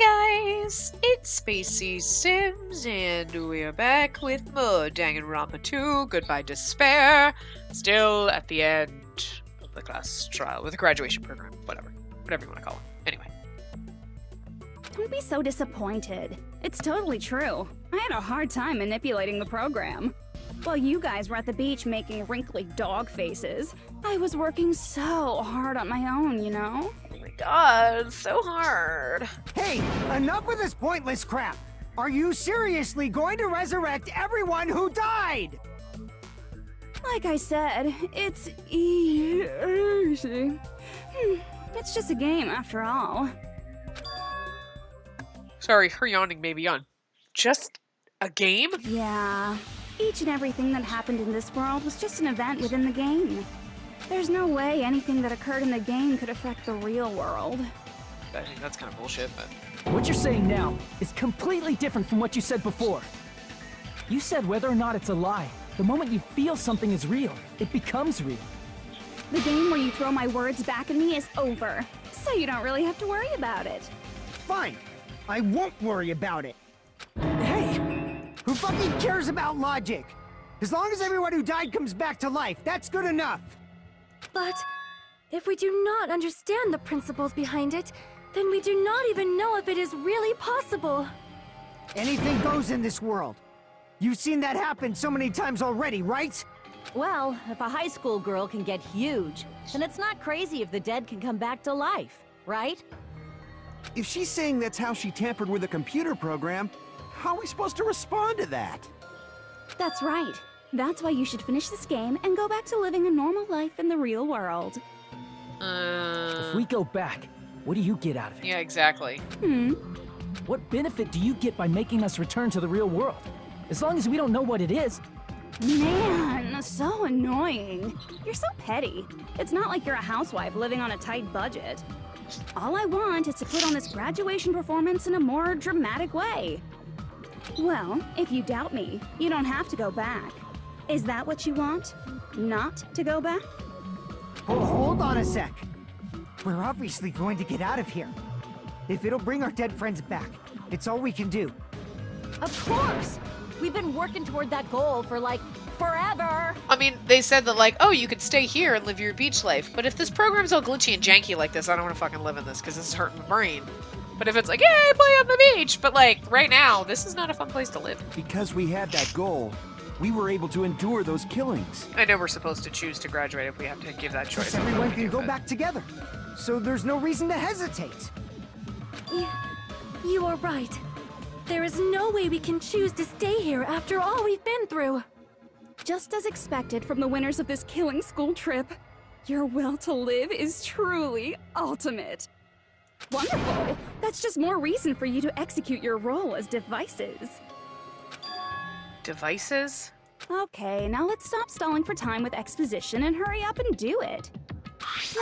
Hi guys, it's Spacey Sims, and we are back with more Danganronpa 2, Goodbye Despair. Still at the end of the class trial, with the graduation program, whatever you want to call it. Anyway. Don't be so disappointed. It's totally true. I had a hard time manipulating the program. While you guys were at the beach making wrinkly dog faces, I was working so hard on my own, you know? Oh my god, so hard. Hey, enough with this pointless crap! Are you seriously going to resurrect everyone who died? Like I said, it's easy. It's just a game after all. Sorry, her yawning made me yawn. Just a game? Yeah. Each and everything that happened in this world was just an event within the game. There's no way anything that occurred in the game could affect the real world. I think that's kind of bullshit, but... What you're saying now is completely different from what you said before. You said whether or not it's a lie, the moment you feel something is real, it becomes real. The game where you throw my words back at me is over, so you don't really have to worry about it. Fine, I won't worry about it. Hey, who fucking cares about logic? As long as everyone who died comes back to life, that's good enough. But if we do not understand the principles behind it, then we do not even know if it is really possible. Anything goes in this world. You've seen that happen so many times already, right? Well, if a high school girl can get huge, then it's not crazy if the dead can come back to life, right? If she's saying that's how she tampered with a computer program, how are we supposed to respond to that? That's right. That's why you should finish this game and go back to living a normal life in the real world. If we go back, what do you get out of it? Yeah, exactly. What benefit do you get by making us return to the real world? As long as we don't know what it is. Man, so annoying. You're so petty. It's not like you're a housewife living on a tight budget. All I want is to put on this graduation performance in a more dramatic way. Well, if you doubt me, you don't have to go back. Is that what you want? Not to go back? Oh, hold on a sec. We're obviously going to get out of here. If it'll bring our dead friends back, it's all we can do. Of course! We've been working toward that goal for, like, forever! I mean, they said that, like, oh, you could stay here and live your beach life, but if this program's all glitchy and janky like this, I don't want to fucking live in this, because this is hurting my brain. But if it's like, yay, play on the beach, but, like, right now, this is not a fun place to live. Because we had that goal, we were able to endure those killings. I know we're supposed to choose to graduate if we have to give that choice. Because everyone can go back together, so there's no reason to hesitate. You are right. There is no way we can choose to stay here after all we've been through. Just as expected from the winners of this killing school trip, your will to live is truly ultimate. Wonderful! That's just more reason for you to execute your role as devices. Devices? Okay, now let's stop stalling for time with exposition and hurry up and do it.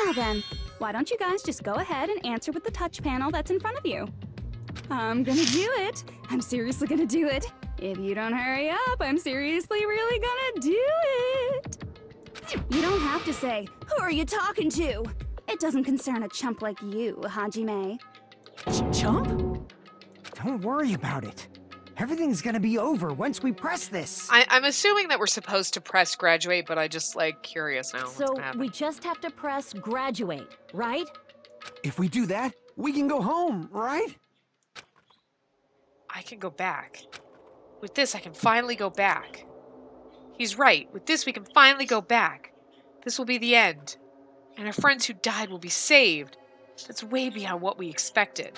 Now then, why don't you guys just go ahead and answer with the touch panel that's in front of you? I'm gonna do it. I'm seriously gonna do it. If you don't hurry up, I'm seriously really gonna do it. You don't have to say, who are you talking to? It doesn't concern a chump like you, Hajime. Chump? Don't worry about it. Everything's gonna be over once we press this. I'm assuming that we're supposed to press graduate, but I just, like, curious now what's So gonna happen. we just have to press graduate, right? If we do that, we can go home, right? I can go back. With this, I can finally go back. He's right. With this, we can finally go back. This will be the end. And our friends who died will be saved. That's way beyond what we expected.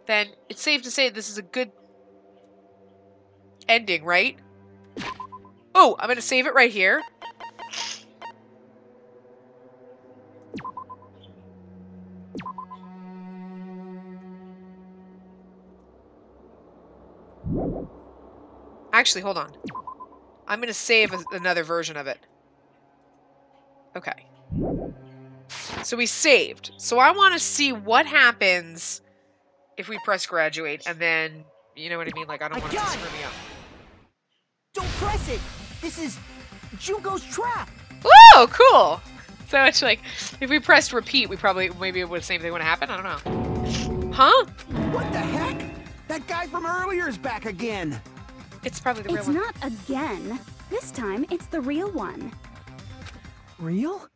Then, it's safe to say this is a good ending, right? Oh, I'm gonna save it right here. Actually, hold on. I'm gonna save another version of it. Okay. So we saved. So I want to see what happens if we press graduate, and then, you know what I mean? Like, I don't want it to screw me up. Don't press it! This is Jugo's trap! Oh, cool! So it's like, if we pressed repeat, maybe it would the same thing would happen? I don't know. Huh? What the heck? That guy from earlier is back again. It's probably the real It's one. not again. This time, it's the real one. Real?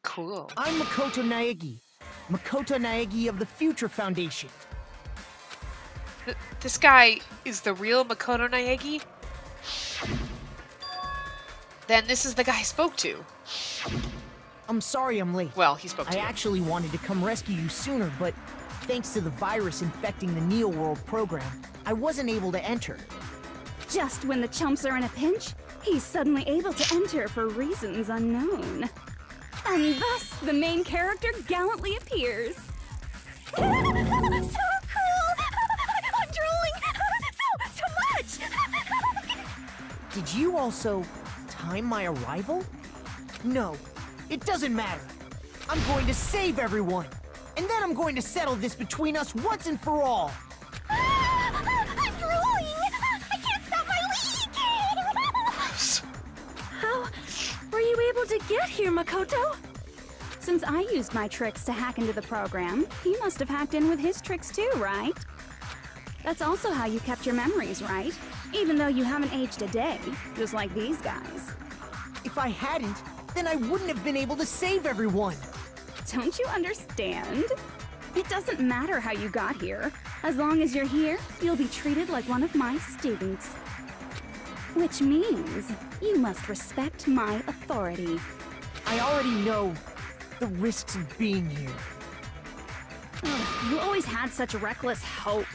Cool. I'm Makoto Naegi of the Future Foundation. This guy is the real Makoto Naegi? Then this is the guy I spoke to. I'm sorry I'm late. Well, he spoke to I you. actually wanted to come rescue you sooner, but thanks to the virus infecting the Neo World program, I wasn't able to enter. Just when the chumps are in a pinch, he's suddenly able to enter for reasons unknown. And thus, the main character gallantly appears. So cool! I'm drooling! So much! Did you also time my arrival? No, it doesn't matter. I'm going to save everyone, and then I'm going to settle this between us once and for all. I'm drooling! I can't stop my leak! How were you able to get here, Makoto? Since I used my tricks to hack into the program, he must have hacked in with his tricks too, right? That's also how you kept your memories, right? Even though you haven't aged a day, just like these guys. If I hadn't, then I wouldn't have been able to save everyone. Don't you understand? It doesn't matter how you got here. As long as you're here, you'll be treated like one of my students. Which means you must respect my authority. I already know the risks of being here. Ugh, you always had such reckless hope.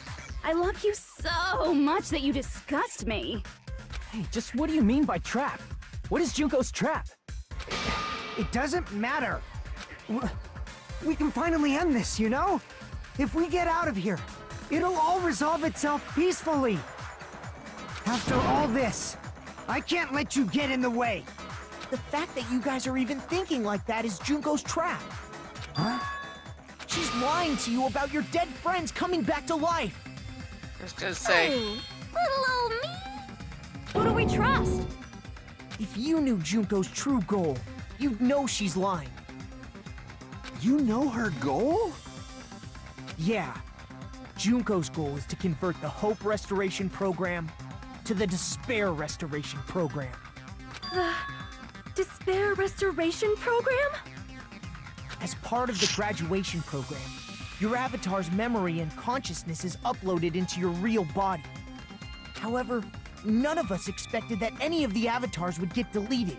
I love you so much that you disgust me. Hey, just what do you mean by trap? What is Junko's trap? It doesn't matter. We can finally end this, you know? If we get out of here, it'll all resolve itself peacefully. After all this, I can't let you get in the way. The fact that you guys are even thinking like that is Junko's trap. Huh? She's lying to you about your dead friends coming back to life. I was gonna say. Oh, little old me. Who do we trust? If you knew Junko's true goal, you'd know she's lying. You know her goal? Yeah. Junko's goal is to convert the Hope Restoration Program to the Despair Restoration Program. The Despair Restoration Program? As part of the graduation program, your avatar's memory and consciousness is uploaded into your real body. However, none of us expected that any of the avatars would get deleted.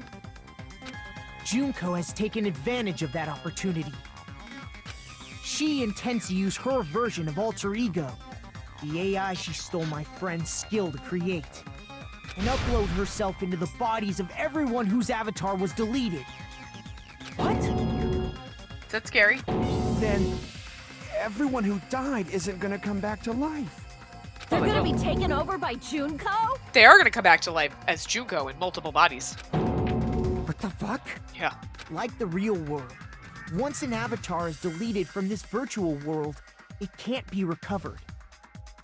Junko has taken advantage of that opportunity. She intends to use her version of Alter Ego, the AI she stole my friend's skill to create, and upload herself into the bodies of everyone whose avatar was deleted. What? Is that scary? Then everyone who died isn't gonna come back to life. They're they gonna will. be taken over by Junko? They are gonna come back to life as Junko in multiple bodies. What the fuck? Yeah. Like the real world, once an avatar is deleted from this virtual world, it can't be recovered.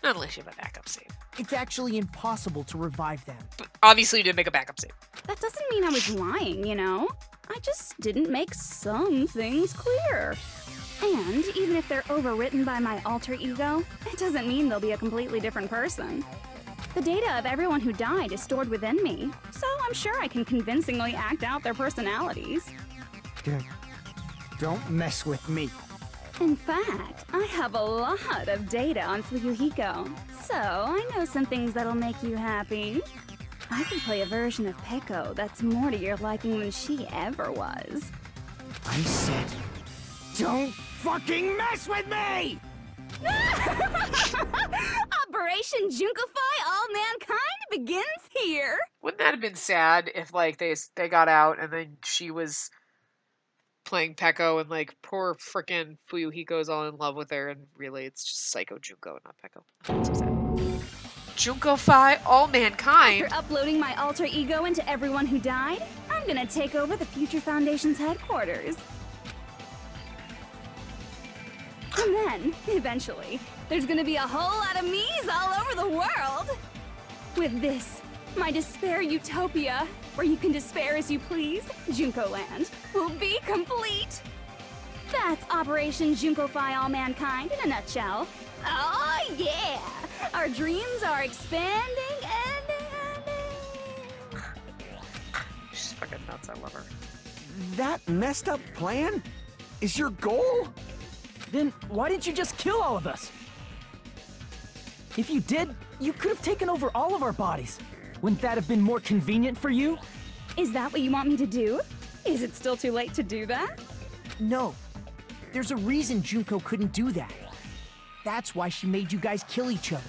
Not unless you have a backup save. It's actually impossible to revive them. But obviously you didn't make a backup save. That doesn't mean I was lying, you know? I just didn't make some things clear. And even if they're overwritten by my alter ego, it doesn't mean they'll be a completely different person. The data of everyone who died is stored within me, so I'm sure I can convincingly act out their personalities. Don't mess with me. In fact, I have a lot of data on Fuyuhiko, so I know some things that'll make you happy. I can play a version of Peko that's more to your liking than she ever was. I said, don't fucking mess with me! Operation Junkify All Mankind begins here! Wouldn't that have been sad if like they got out and then she was playing Peko and like poor frickin' Fuyuhiko's all in love with her and really it's just Psycho Junko, not Peko. That's so sad. Junkify all mankind. After uploading my alter ego into everyone who died, I'm gonna take over the Future Foundation's headquarters. And then, eventually, there's gonna be a whole lot of me's all over the world! With this, my despair utopia, where you can despair as you please, Junko Land, will be complete! That's Operation Junko-Fi All Mankind in a nutshell. Oh yeah! Our dreams are expanding and... She's fucking nuts, I love her. That messed up plan is your goal? Then why didn't you just kill all of us? If you did, you could have taken over all of our bodies. Wouldn't that have been more convenient for you? Is that what you want me to do? Is it still too late to do that? No. There's a reason Junko couldn't do that. That's why she made you guys kill each other.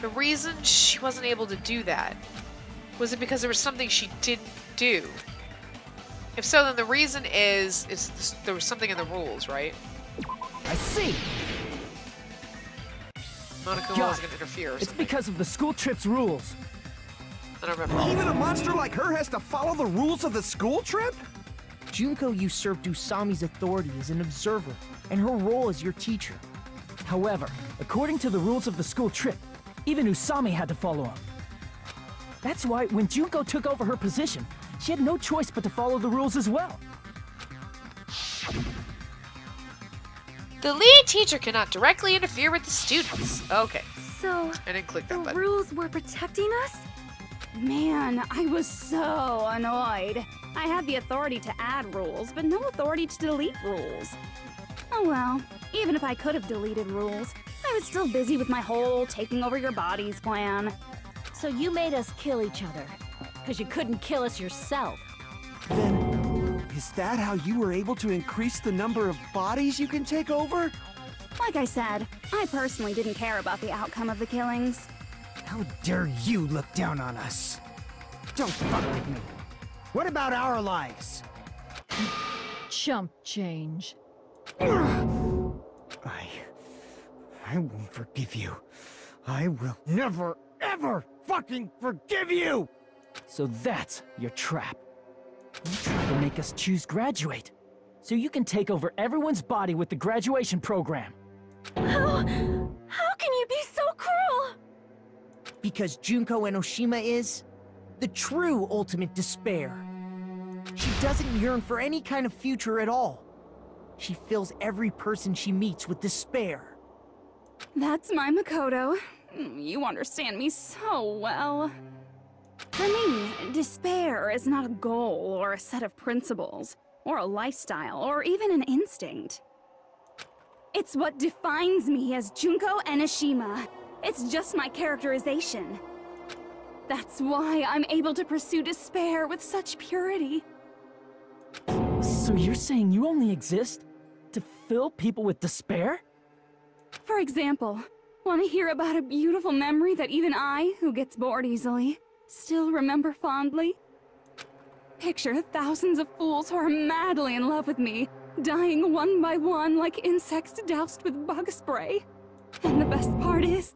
The reason she wasn't able to do that, was it because there was something she didn't do? If so, then the reason is there was something in the rules, right? I see. Monokuma God, wasn't going to interfere or it's something. because of the school trip's rules. I don't remember. Even a monster like her has to follow the rules of the school trip? Junko usurped Usami's authority as an observer, and her role as your teacher. However, according to the rules of the school trip, even Usami had to follow them. That's why when Junko took over her position, she had no choice but to follow the rules as well. The lead teacher cannot directly interfere with the students. Okay, So, I didn't click the that button. rules were protecting us? Man, I was so annoyed. I had the authority to add rules, but no authority to delete rules. Oh well, even if I could have deleted rules, I was still busy with my whole taking over your bodies plan. So you made us kill each other. Because you couldn't kill us yourself. Then, is that how you were able to increase the number of bodies you can take over? Like I said, I personally didn't care about the outcome of the killings. How dare you look down on us? Don't fuck with me. What about our lives? Chump change. I won't forgive you. I will never, ever fucking forgive you! So that's your trap. You try to make us choose graduate, so you can take over everyone's body with the graduation program. How can you be so cruel? Because Junko Enoshima is the true ultimate despair. She doesn't yearn for any kind of future at all. She fills every person she meets with despair. That's my Makoto. You understand me so well. For me, despair is not a goal or a set of principles, or a lifestyle, or even an instinct. It's what defines me as Junko Enoshima. It's just my characterization. That's why I'm able to pursue despair with such purity. So you're saying you only exist to fill people with despair? For example, want to hear about a beautiful memory that even I, who gets bored easily, still remember fondly? Picture thousands of fools who are madly in love with me, dying one by one like insects doused with bug spray. And the best part is,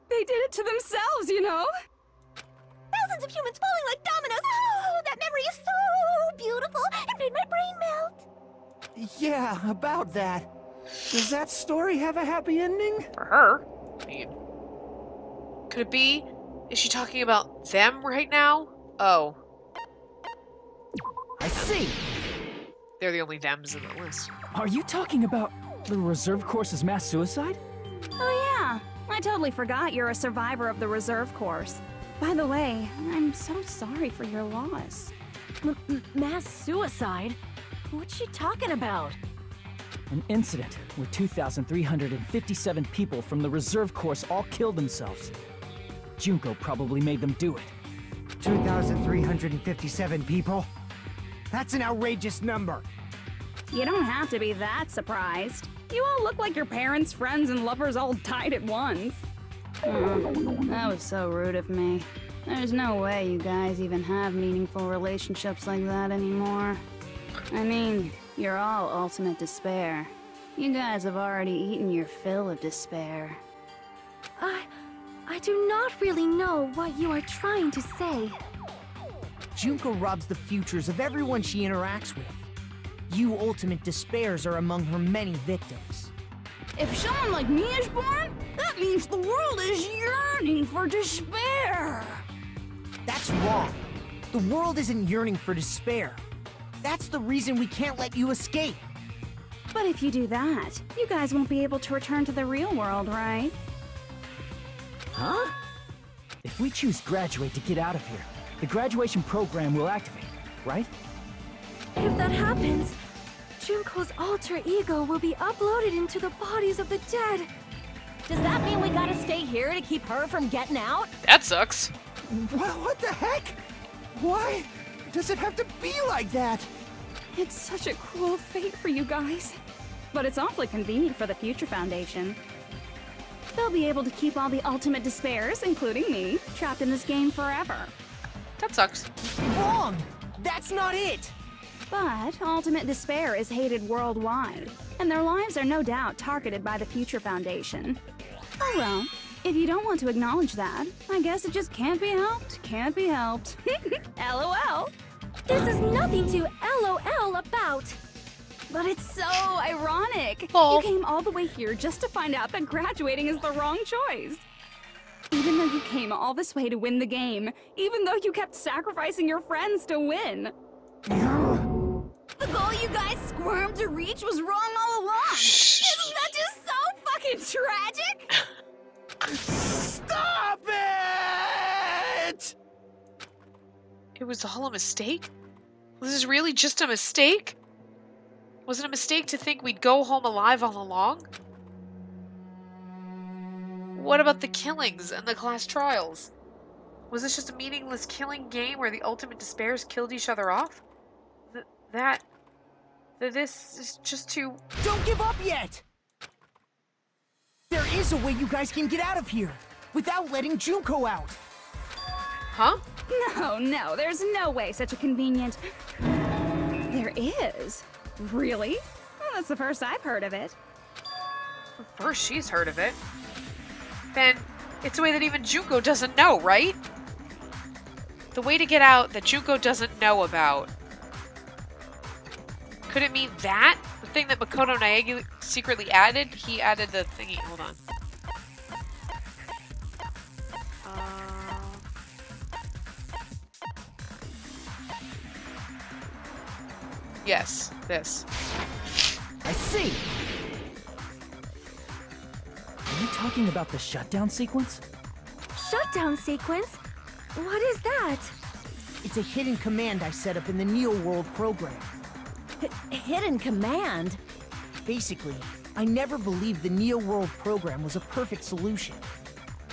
they did it to themselves, you know? Thousands of humans falling like dominoes! Oh, that memory is so beautiful! It made my brain melt! Yeah, about that. Does that story have a happy ending? For her? I mean, could it be? Is she talking about them right now? Oh, I see! they're the only thems in the list. Are you talking about the reserve course's mass suicide? Oh yeah, I totally forgot you're a survivor of the reserve course. By the way, I'm so sorry for your loss. Mass suicide? What's she talking about? An incident where 2,357 people from the reserve course all killed themselves. Junko probably made them do it. 2,357 people? That's an outrageous number. You don't have to be that surprised. You all look like your parents, friends, and lovers all died at once. That was so rude of me. There's no way you guys even have meaningful relationships like that anymore. I mean, you're all ultimate despair. You guys have already eaten your fill of despair. I do not really know what you are trying to say. Junko robs the futures of everyone she interacts with. You ultimate despairs are among her many victims. If someone like me is born, that means the world is yearning for despair. That's wrong. The world isn't yearning for despair. That's the reason we can't let you escape. But if you do that, you guys won't be able to return to the real world, right? Huh? If we choose graduate to get out of here, the graduation program will activate, right? If that happens, Junko's alter ego will be uploaded into the bodies of the dead. Does that mean we gotta stay here to keep her from getting out? That sucks. Well, what the heck? Why does it have to be like that? It's such a cruel fate for you guys. But it's awfully convenient for the Future Foundation. They'll be able to keep all the ultimate despairs, including me, trapped in this game forever. That sucks. Wrong! That's not it! But ultimate despair is hated worldwide, and their lives are no doubt targeted by the Future Foundation. Oh well, if you don't want to acknowledge that, I guess it just can't be helped, can't be helped. LOL. This is nothing to LOL about. But it's so ironic. Oh. You came all the way here just to find out that graduating is the wrong choice. Even though you came all this way to win the game, even though you kept sacrificing your friends to win. The goal you guys squirmed to reach was wrong all along. Isn't that just so fucking tragic? Stop it! It was all a mistake? Was this really just a mistake? Was it a mistake to think we'd go home alive all along? What about the killings and the class trials? Was this just a meaningless killing game where the ultimate despairs killed each other off? This is just too... Don't give up yet! There is a way you guys can get out of here, without letting Junko out. Huh? No, there's no way such a convenient... There is. Really? Well, that's the first I've heard of it. First she's heard of it. Ben, it's a way that even Junko doesn't know, right? The way to get out that Junko doesn't know about. Could it mean that? The thing that Makoto Naegi secretly added? He added the thingy. Hold on. Yes, this. I see! Are you talking about the shutdown sequence? Shutdown sequence? What is that? It's a hidden command I set up in the Neo World program. Hidden command? Basically, I never believed the Neo World program was a perfect solution.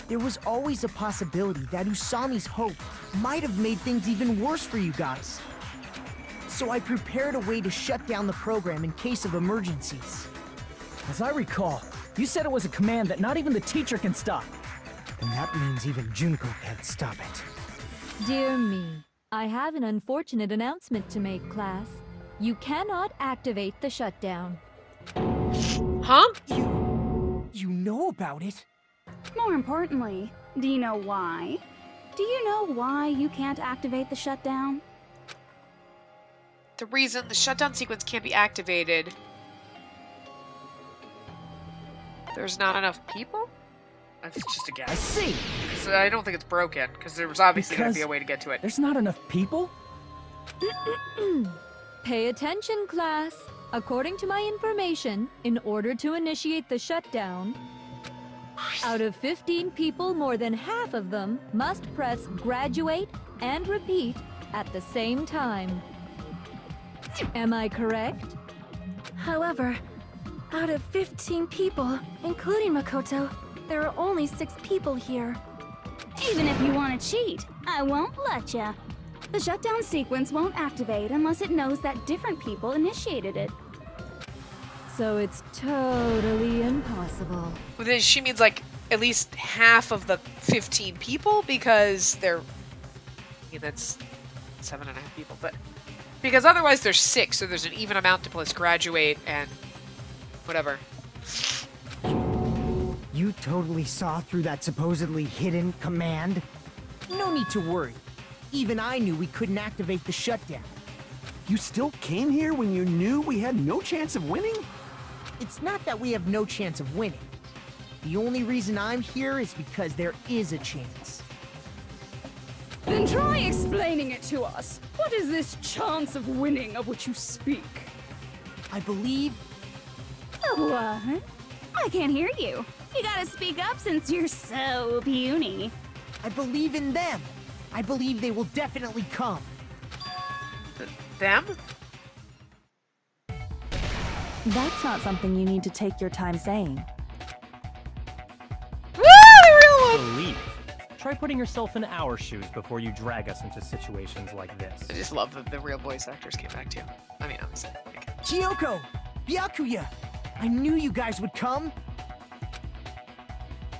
There was always a possibility that Usami's hope might have made things even worse for you guys. So I prepared a way to shut down the program in case of emergencies. As I recall, you said it was a command that not even the teacher can stop. And that means even Junko can't stop it. Dear me, I have an unfortunate announcement to make, class. You cannot activate the shutdown. Huh? You know about it? More importantly, do you know why? Do you know why you can't activate the shutdown? The reason the shutdown sequence can't be activated... There's not enough people? That's just a I guess. see! So I don't think it's broken, because there was obviously going to be a way to get to it. There's not enough people? Pay attention, class. According to my information, in order to initiate the shutdown, out of 15 people, more than half of them must press graduate and repeat at the same time. Am I correct? However, out of 15 people, including Makoto, there are only 6 people here. Even if you want to cheat, I won't let ya. The shutdown sequence won't activate unless it knows that different people initiated it. So it's totally impossible. Well, then she means like at least half of the 15 people, because they're... I mean, that's 7.5 people, but... Because otherwise there's 6, so there's an even amount to plus graduate and... whatever. You totally saw through that supposedly hidden command? No need to worry. Even I knew we couldn't activate the shutdown. You still came here when you knew we had no chance of winning? It's not that we have no chance of winning. The only reason I'm here is because there is a chance. Then try explaining it to us. What is this chance of winning of which you speak? I believe... What? I can't hear you. You gotta speak up since you're so puny. I believe in them. I believe they will definitely come. Them? That's not something you need to take your time saying. Woo! The real one! Believe. Try putting yourself in our shoes before you drag us into situations like this. I just love that the real voice actors came back too. I mean, obviously. Okay. Kyoko! Byakuya! I knew you guys would come!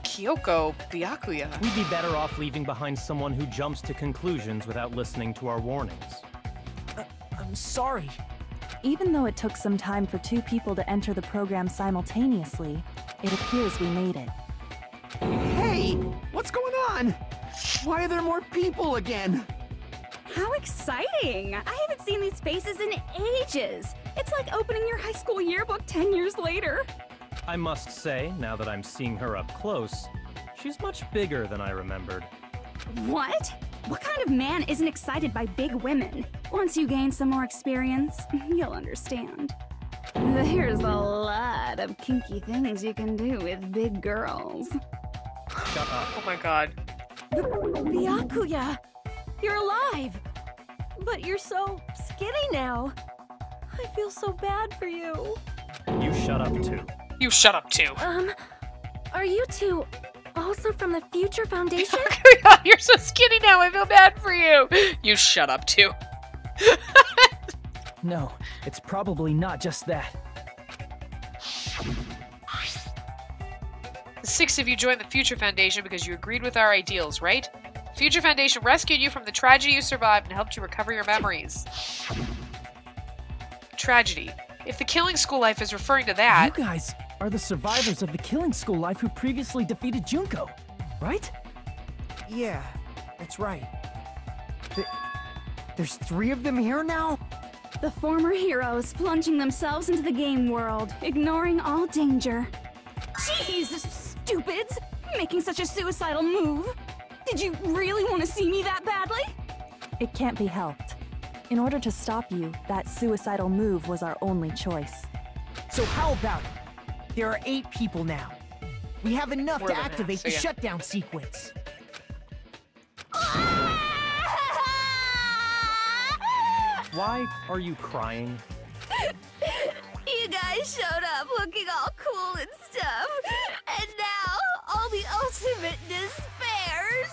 Kyoko, Byakuya. We'd be better off leaving behind someone who jumps to conclusions without listening to our warnings. I'm sorry. Even though it took some time for 2 people to enter the program simultaneously, it appears we made it. Hey! What's going on? Why are there more people again? How exciting! I haven't seen these faces in ages. It's like opening your high school yearbook 10 years later. I must say, now that I'm seeing her up close, she's much bigger than I remembered. What? What kind of man isn't excited by big women? Once you gain some more experience, you'll understand. There's a lot of kinky things you can do with big girls. Shut up. Oh my god. Byakuya! You're alive! But you're so skinny now. I feel so bad for you. You shut up too. You shut up too. Are you two also from the Future Foundation? You're so skinny now, I feel bad for you. You shut up too. No, it's probably not just that. The 6 of you joined the Future Foundation because you agreed with our ideals, right? Future Foundation rescued you from the tragedy you survived and helped you recover your memories. Tragedy. If the killing school life is referring to that... You guys are the survivors of the killing school life who previously defeated Junko, right? Yeah, that's right. There's 3 of them here now? The former heroes plunging themselves into the game world, ignoring all danger. Jeez, stupids! Making such a suicidal move! Did you really want to see me that badly? It can't be helped. In order to stop you, that suicidal move was our only choice. So how about it? There are 8 people now. We have enough to activate the shutdown sequence. Why are you crying? You guys showed up looking all cool and stuff, and now all the ultimate despairs.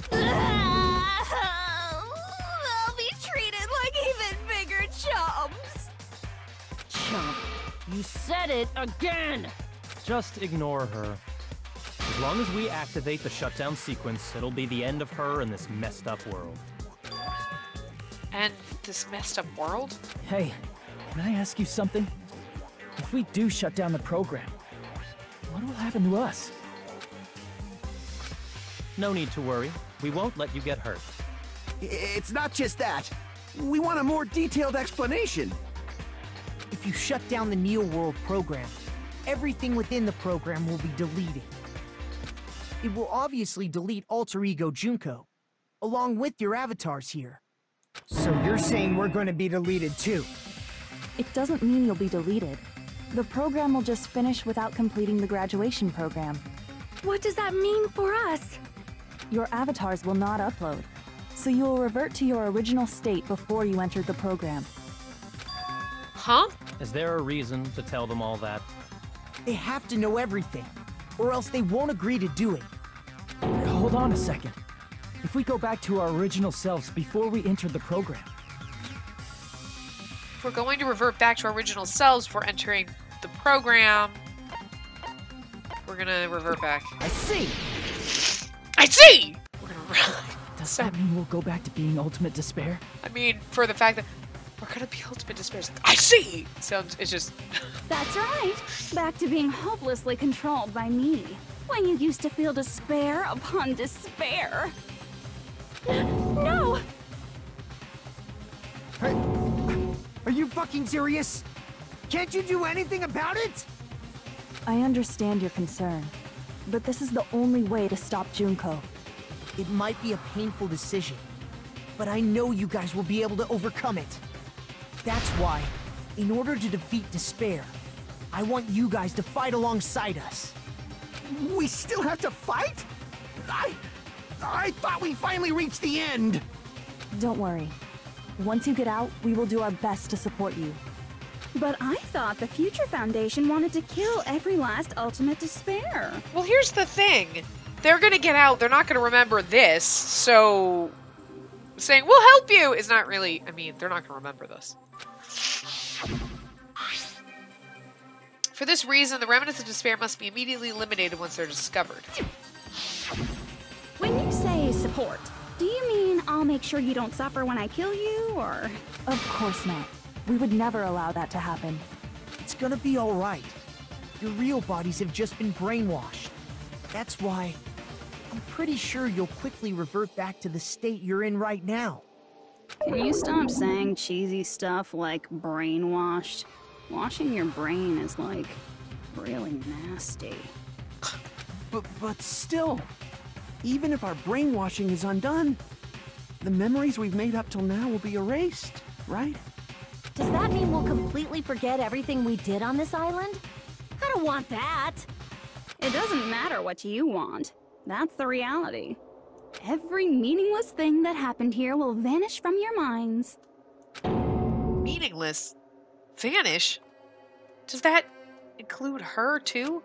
They'll be treated like even bigger chumps. Chump, you said it again! Just ignore her. As long as we activate the shutdown sequence, it'll be the end of her in this messed up world. And this messed up world? Hey, can I ask you something? If we do shut down the program, what will happen to us? No need to worry. We won't let you get hurt. It's not just that. We want a more detailed explanation. If you shut down the Neo World program, everything within the program will be deleted. It will obviously delete Alter Ego Junko, along with your avatars here. So you're saying we're going to be deleted too? It doesn't mean you'll be deleted. The program will just finish without completing the graduation program. What does that mean for us? Your avatars will not upload, so you will revert to your original state before you entered the program. Huh? Is there a reason to tell them all that? They have to know everything, or else they won't agree to do it. Hold on a second. If we go back to our original selves before we entered the program... If we're going to revert back to our original selves before entering the program, we're gonna revert back. I see! I see! We're gonna Does that mean we'll go back to being Ultimate Despair? I mean, for the fact that we're gonna be Ultimate Despair. I see! It's just... That's right! Back to being hopelessly controlled by me, when you used to feel despair upon despair. No! Are you fucking serious? Can't you do anything about it? I understand your concern, but this is the only way to stop Junko. It might be a painful decision, but I know you guys will be able to overcome it. That's why, in order to defeat despair, I want you guys to fight alongside us. We still have to fight? I thought we finally reached the end. Don't worry. Once you get out, we will do our best to support you. But I thought the Future Foundation wanted to kill every last ultimate despair. Well, here's the thing. They're gonna get out, they're not gonna remember this, so saying, we'll help you, is not really, I mean, they're not gonna remember this. For this reason, the remnants of despair must be immediately eliminated once they're discovered. When you say support, do you mean I'll make sure you don't suffer when I kill you, or...? Of course not. We would never allow that to happen. It's gonna be alright. Your real bodies have just been brainwashed. That's why I'm pretty sure you'll quickly revert back to the state you're in right now. Can you stop saying cheesy stuff like brainwashed? Washing your brain is, like, really nasty. But still, even if our brainwashing is undone, the memories we've made up till now will be erased, right? Does that mean we'll completely forget everything we did on this island? I don't want that. It doesn't matter what you want. That's the reality. Every meaningless thing that happened here will vanish from your minds. Meaningless? Vanish? Does that include her, too?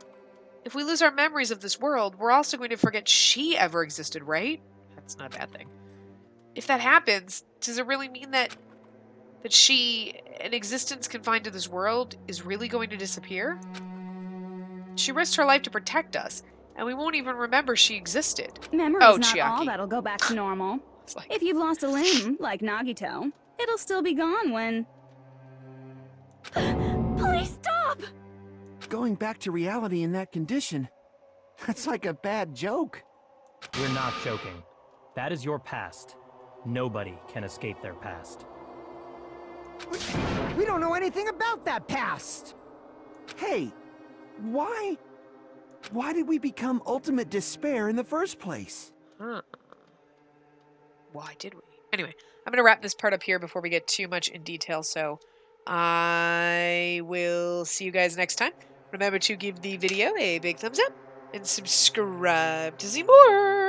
If we lose our memories of this world, we're also going to forget she ever existed, right? That's not a bad thing. If that happens, does it really mean that she, an existence confined to this world, is really going to disappear? She risked her life to protect us, and we won't even remember she existed. Memory's not all that'll go back to normal. Like... If you've lost a limb, like Nagito, it'll still be gone when... Please stop! Going back to reality in that condition, that's like a bad joke. We're not joking. That is your past. Nobody can escape their past. We don't know anything about that past! Hey, why did we become ultimate despair in the first place? Huh. Why did we? Anyway, I'm going to wrap this part up here before we get too much in detail, so I will see you guys next time. Remember to give the video a big thumbs up and subscribe to see more!